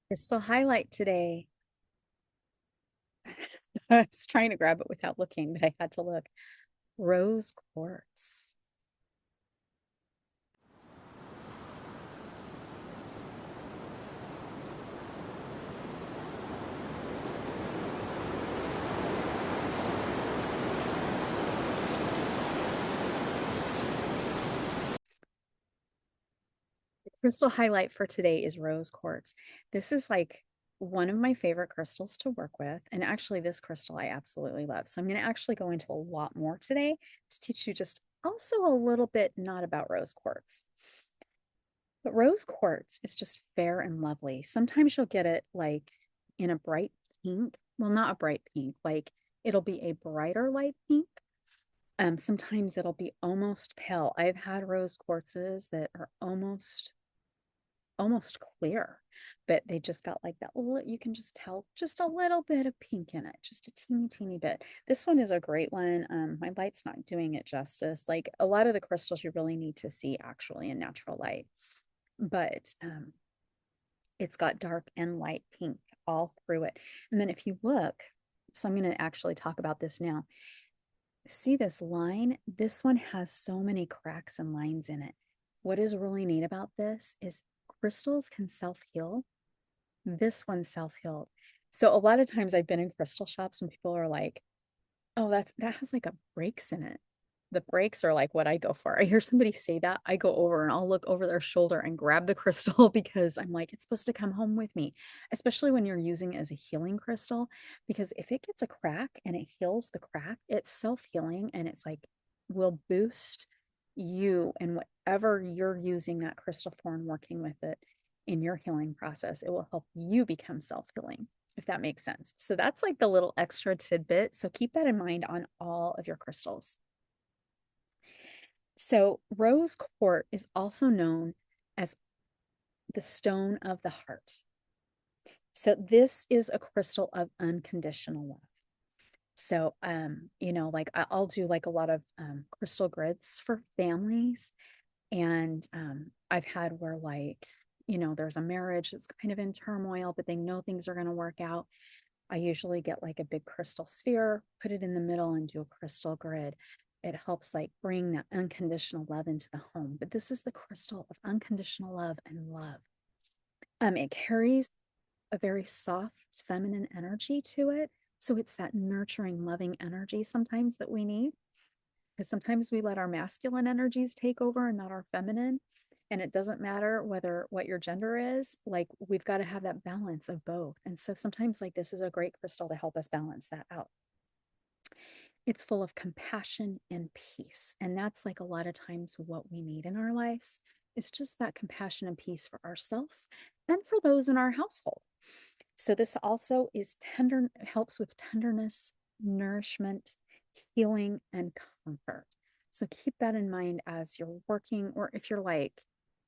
Crystal highlight today. I was trying to grab it without looking, but I had to look. Rose quartz. The crystal highlight for today is rose quartz. This is like one of my favorite crystals to work with. And actually, this crystal I absolutely love. So I'm going to actually go into a lot more today to teach you just also a little bit not about rose quartz. But rose quartz is just fair and lovely. Sometimes you'll get it like in a bright pink. Well, not a bright pink, like it'll be a brighter light pink. Sometimes it'll be almost pale. I've had rose quartzes that are almost clear, but they just got like that little, you can just tell just a little bit of pink in it, just a teeny bit. This one is a great one. My light's not doing it justice. Like a lot of the crystals you really need to see actually in natural light, but it's got dark and light pink all through it. And then if you look, so I'm going to actually talk about this now. See this line? This one has so many cracks and lines in it. What is really neat about this is crystals can self-heal. This one self-healed. So a lot of times I've been in crystal shops when people are like, oh, that has like a breaks in it. The breaks are like what I go for. I hear somebody say that, I go over and I'll look over their shoulder and grab the crystal because I'm like, it's supposed to come home with me, especially when you're using it as a healing crystal. Because if it gets a crack and it heals the crack, it's self-healing and it's like will boost you and whatever you're using that crystal for and working with it in your healing process. It will help you become self-healing, if that makes sense. So that's like the little extra tidbit. So keep that in mind on all of your crystals. So rose quartz is also known as the stone of the heart. So this is a crystal of unconditional love. So, like I'll do like a lot of crystal grids for families. And I've had where like, there's a marriage that's kind of in turmoil, but they know things are going to work out. I usually get like a big crystal sphere, put it in the middle and do a crystal grid. It helps like bring that unconditional love into the home. But this is the crystal of unconditional love and love. It carries a very soft feminine energy to it. So it's that nurturing, loving energy sometimes that we need. Because sometimes we let our masculine energies take over and not our feminine. And it doesn't matter what your gender is, like we've got to have that balance of both. And so sometimes like this is a great crystal to help us balance that out. It's full of compassion and peace. And that's like a lot of times what we need in our lives is just that compassion and peace for ourselves and for those in our household. So this also is tender, helps with tenderness, nourishment, healing, and comfort. So keep that in mind as you're working, or if you're like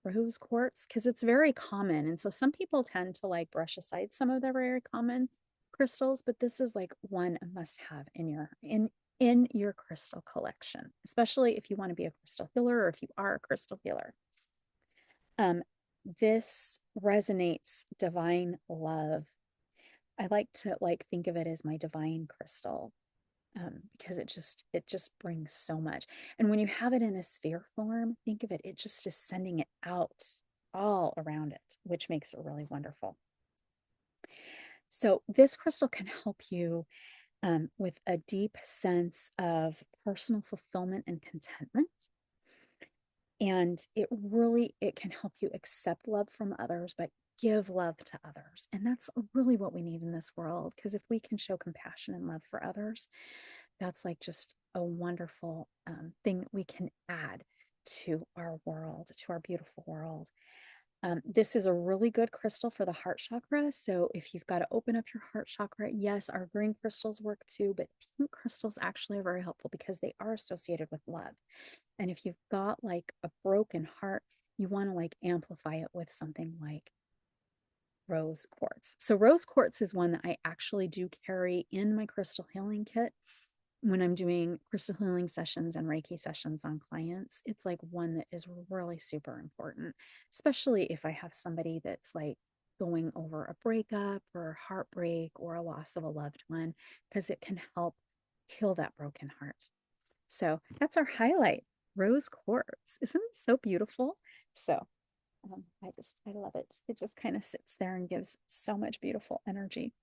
rose quartz, because it's very common. And so some people tend to like brush aside some of the very common crystals, but this is like one must have in your crystal collection, especially if you want to be a crystal healer or if you are a crystal healer. This resonates divine love. I like to like think of it as my divine crystal, because it just brings so much. And when you have it in a sphere form, think of it, it just is sending it out all around it, which makes it really wonderful. So this crystal can help you with a deep sense of personal fulfillment and contentment. And it can help you accept love from others, but give love to others. And that's really what we need in this world. Because if we can show compassion and love for others, that's like just a wonderful thing that we can add to our world, to our beautiful world. This is a really good crystal for the heart chakra. So if you've got to open up your heart chakra, yes, our green crystals work too, but pink crystals actually are very helpful because they are associated with love. And if you've got like a broken heart, you want to like amplify it with something like rose quartz. So rose quartz is one that I actually do carry in my crystal healing kit when I'm doing crystal healing sessions and Reiki sessions on clients. It's like one that is really super important, especially if I have somebody that's like going over a breakup or heartbreak or a loss of a loved one, because it can help heal that broken heart. So that's our highlight, rose quartz. Isn't it so beautiful? So I love it. It just kind of sits there and gives so much beautiful energy.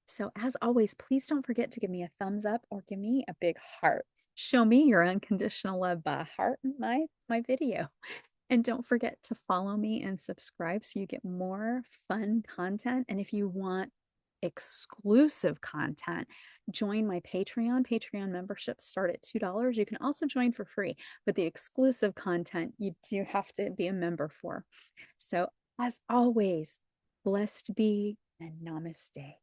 So as always, please don't forget to give me a thumbs up or give me a big heart. Show me your unconditional love by heart in my video. And don't forget to follow me and subscribe so you get more fun content. And if you want exclusive content, join my Patreon. Patreon memberships start at $2. You can also join for free, but the exclusive content you do have to be a member for. So as always, blessed be and namaste.